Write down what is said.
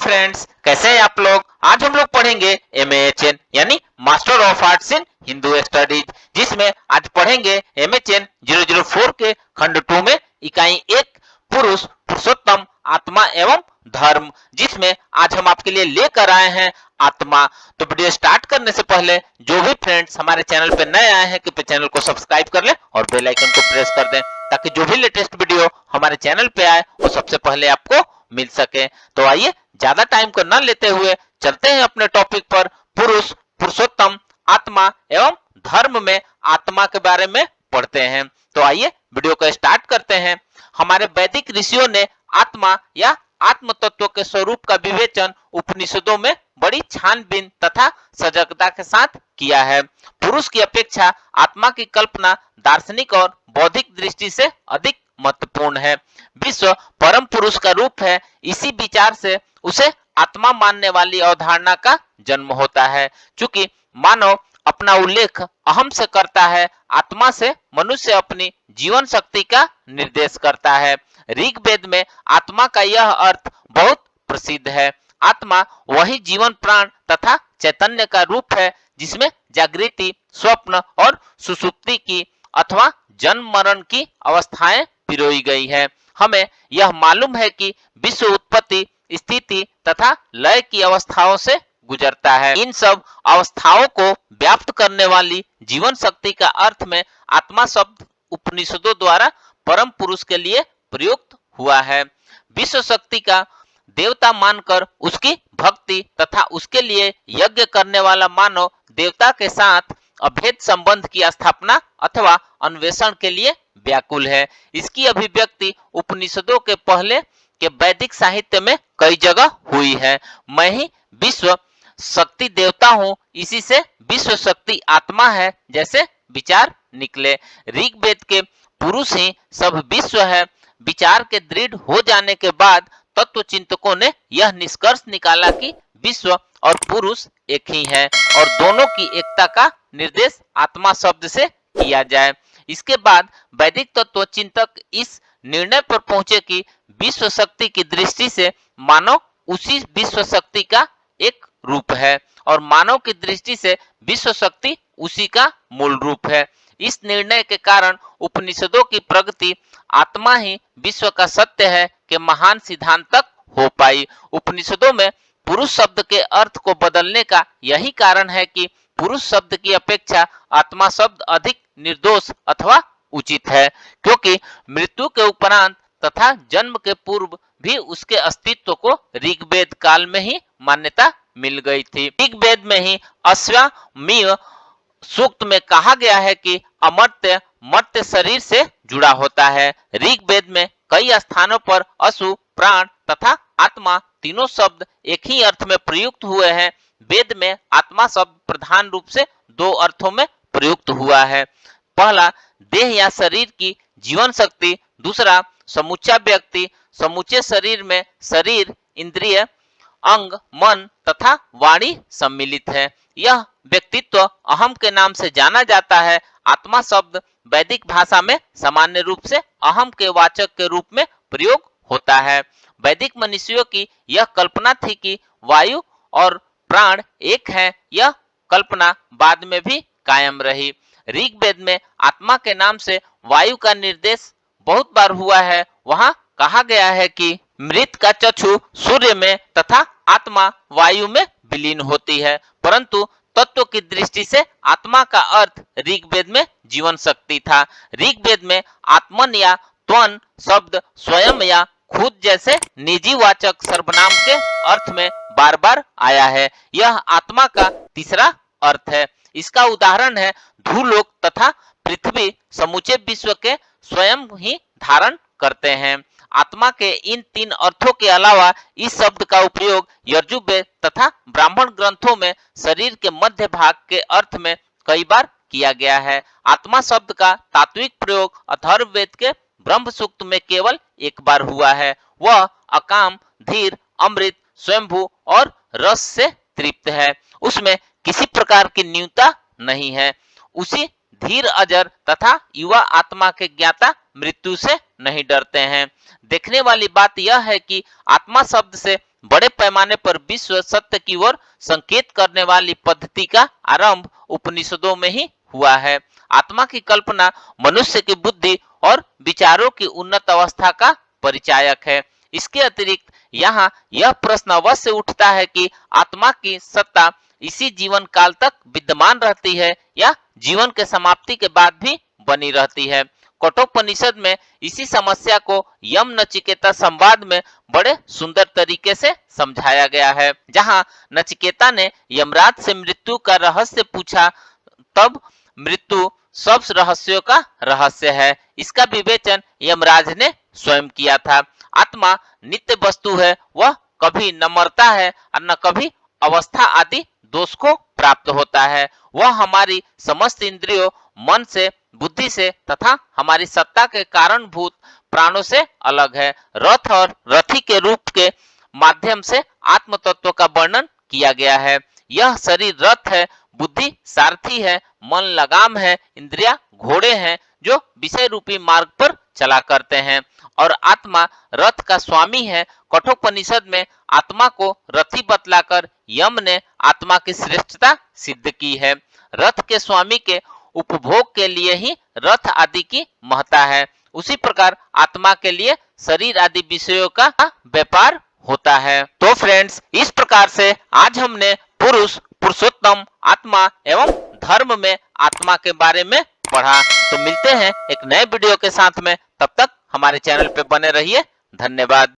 Friends, कैसे हैं आप लोग। आज हम लोग पढ़ेंगे MAHN यानी master of arts in Hindu studies, जिसमें आज पढ़ेंगे MHN 004 के खंड 2 में इकाई 1 पुरुष पुरुषोत्तम आत्मा एवं धर्म, जिसमें आज हम आपके लिए लेकर आए हैं आत्मा। तो वीडियो स्टार्ट करने से पहले जो भी फ्रेंड्स हमारे चैनल पे नए आए हैं कृपया चैनल को सब्सक्राइब कर लें और बेल आइकन को प्रेस कर दें, ताकि जो भी लेटेस्ट वीडियो हमारे चैनल पे आए वो सबसे पहले आपको मिल सके। तो आइए ज्यादा टाइम को न लेते हुए चलते हैं अपने टॉपिक पर। पुरुष पुरुषोत्तम आत्मा एवं धर्म में आत्मा के बारे में पढ़ते हैं। तो आइए वीडियो को स्टार्ट करते हैं। हमारे वैदिक ऋषियों ने आत्मा या आत्म तत्व के स्वरूप का विवेचन उपनिषदों में बड़ी छानबीन तथा सजगता के साथ किया है। पुरुष की अपेक्षा आत्मा की कल्पना दार्शनिक और बौद्धिक दृष्टि से अधिक महत्वपूर्ण है। विश्व परम पुरुष का रूप है, इसी विचार से उसे आत्मा मानने वाली अवधारणा का जन्म होता है। चूंकि मानव अपना उल्लेख अहम से करता है, आत्मा से मनुष्य अपनी जीवन शक्ति का निर्देश करता है। ऋग्वेद में आत्मा का यह अर्थ बहुत प्रसिद्ध है। आत्मा वही जीवन प्राण तथा चैतन्य का रूप है जिसमें जागृति, स्वप्न और सुषुप्ति की अथवा जन्म मरण की अवस्थाएं पिरोई गई है। हमें यह मालूम है कि विश्व उत्पत्ति, स्थिति तथा लय की अवस्थाओं से गुजरता है। इन सब अवस्थाओं को व्याप्त करने वाली जीवन शक्ति का अर्थ में आत्मा शब्द उपनिषदों द्वारा परम पुरुष के लिए प्रयुक्त हुआ है। विश्व शक्ति का देवता मानकर उसकी भक्ति तथा उसके लिए यज्ञ करने वाला मानव देवता के साथ अभेद संबंध की स्थापना अथवा अन्वेषण के लिए व्याकुल है। इसकी अभिव्यक्ति उपनिषदों के पहले के वैदिक साहित्य में कई जगह हुई है। मैं ही विश्व शक्ति देवता हूँ, इसी से विश्व शक्ति आत्मा है जैसे विचार निकले। ऋग्वेद के पुरुष ही सब विश्व है विचार के दृढ़ हो जाने के बाद तत्व चिंतकों ने यह निष्कर्ष निकाला कि विश्व और पुरुष एक ही है और दोनों की एकता का निर्देश आत्मा शब्द से किया जाए। इसके बाद वैदिक तत्व चिंतक इस निर्णय पर पहुंचे कि विश्व शक्ति की दृष्टि से मानव उसी विश्व शक्ति का एक रूप है और मानव की दृष्टि से विश्व शक्ति उसी का मूल रूप है। इस निर्णय के कारण उपनिषदों की प्रगति आत्मा ही विश्व का सत्य है के महान सिद्धांत तक हो पाई। उपनिषदों में पुरुष शब्द के अर्थ को बदलने का यही कारण है कि पुरुष शब्द की अपेक्षा आत्मा शब्द अधिक निर्दोष अथवा उचित है, क्योंकि मृत्यु के उपरांत तथा जन्म के पूर्व भी उसके अस्तित्व को ऋग्वेद काल में ही मान्यता मिल गई थी। ऋग्वेद में ही अश्वमेध सूक्त में कहा गया है कि अमर्त्य मर्त्य शरीर से जुड़ा होता है। ऋग्वेद में कई स्थानों पर अशु, प्राण तथा आत्मा तीनों शब्द एक ही अर्थ में प्रयुक्त हुए हैं। वेद में आत्मा शब्द प्रधान रूप से दो अर्थों में प्रयुक्त हुआ है। पहला देह या शरीर की जीवन शक्ति, दूसरा समूचा व्यक्ति। समूचे शरीर में शरीर, इंद्रिय, अंग, मन तथा वाणी सम्मिलित है। यह व्यक्तित्व अहम के नाम से जाना जाता है। आत्मा शब्द वैदिक भाषा में सामान्य रूप से अहम के वाचक के रूप में प्रयोग होता है। वैदिक मनुष्यों की यह कल्पना थी कि वायु और प्राण एक है। यह कल्पना बाद में भी कायम रही। ऋग्वेद में आत्मा के नाम से वायु का निर्देश बहुत बार हुआ है। वहां कहा गया है कि मृत का चक्षु सूर्य में तथा आत्मा वायु में विलीन होती है, परंतु तत्व की दृष्टि से आत्मा का अर्थ ऋग्वेद में जीवन शक्ति था। ऋग्वेद में आत्मन या त्वन शब्द स्वयं या खुद जैसे निजी वाचक सर्वनाम के अर्थ में बार बार आया है। यह आत्मा का तीसरा अर्थ है। इसका उदाहरण है धूलोक तथा पृथ्वी समूचे विश्व के स्वयं ही धारण करते हैं। आत्मा के इन तीन अर्थों के अलावा इस शब्द का उपयोग यजुर्वेद तथा ब्राह्मण ग्रंथों में शरीर के मध्य भाग के अर्थ में कई बार किया गया है। आत्मा शब्द का तात्विक प्रयोग अथर्ववेद के ब्रह्म सूक्त में केवल एक बार हुआ है। वह अकाम, धीर, अमृत, स्वयंभू और रस से तृप्त है। उसमें किसी प्रकार की न्यूनता नहीं है। उसी धीर, अजर तथा युवा आत्मा के ज्ञाता मृत्यु से नहीं डरते हैं। देखने वाली बात यह है कि आत्मा शब्द से बड़े पैमाने पर विश्व सत्य की ओर संकेत करने वाली पद्धति का आरंभ उपनिषदों में ही हुआ है। आत्मा की कल्पना मनुष्य की बुद्धि और विचारों की उन्नत अवस्था का परिचायक है। इसके अतिरिक्त यहाँ यह प्रश्न अवश्य उठता है कि आत्मा की सत्ता इसी जीवन काल तक विद्यमान रहती है या जीवन के समाप्ति के बाद भी बनी रहती है। कठोपनिषद में इसी समस्या को यम नचिकेता संवाद में बड़े सुंदर तरीके से समझाया गया है। जहां नचिकेता ने यमराज से मृत्यु का रहस्य पूछा, तब मृत्यु सब रहस्यों का रहस्य है, इसका विवेचन यमराज ने स्वयं किया था। आत्मा नित्य वस्तु है, वह कभी न मरता है और न कभी अवस्था आदि दोष को प्राप्त होता है। वह हमारी समस्त इंद्रियों, मन से, बुद्धि से तथा हमारी सत्ता के कारणभूत प्राणों से अलग है। रथ और रथी के रूप के माध्यम से आत्म तत्व का वर्णन किया गया है। यह शरीर रथ है, बुद्धि सारथी है, मन लगाम है, इंद्रिया घोड़े हैं जो विषय रूपी मार्ग पर चला करते हैं, और आत्मा रथ का स्वामी है। कठोपनिषद में आत्मा को रथी बतलाकर यम ने आत्मा की श्रेष्ठता सिद्ध की है। रथ के स्वामी के उपभोग के लिए ही रथ आदि की महत्ता है, उसी प्रकार आत्मा के लिए शरीर आदि विषयों का व्यापार होता है। तो फ्रेंड्स, इस प्रकार से आज हमने पुरुष, पुरुषोत्तम, आत्मा एवं धर्म में आत्मा के बारे में पढ़ा। तो मिलते हैं एक नए वीडियो के साथ में, तब तक हमारे चैनल पे बने रहिए। धन्यवाद।